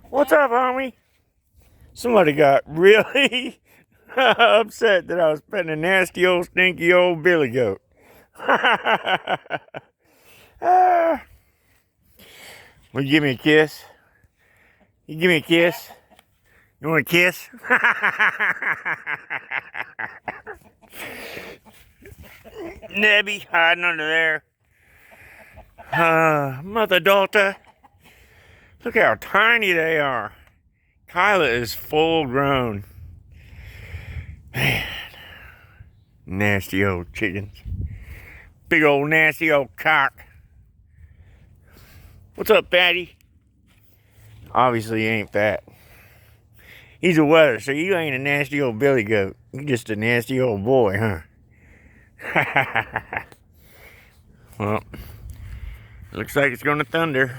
What's up, homie? Somebody got really upset that I was petting a nasty old stinky old billy goat. Will you give me a kiss? You give me a kiss? You want a kiss? Nebby hiding under there. Mother daughter. Look how tiny they are. Kyla is full grown. Man, nasty old chickens. Big old nasty old cock. What's up, fatty? Obviously he ain't fat. He's a weather, so you ain't a nasty old billy goat. You just a nasty old boy, huh? Well, looks like it's gonna thunder.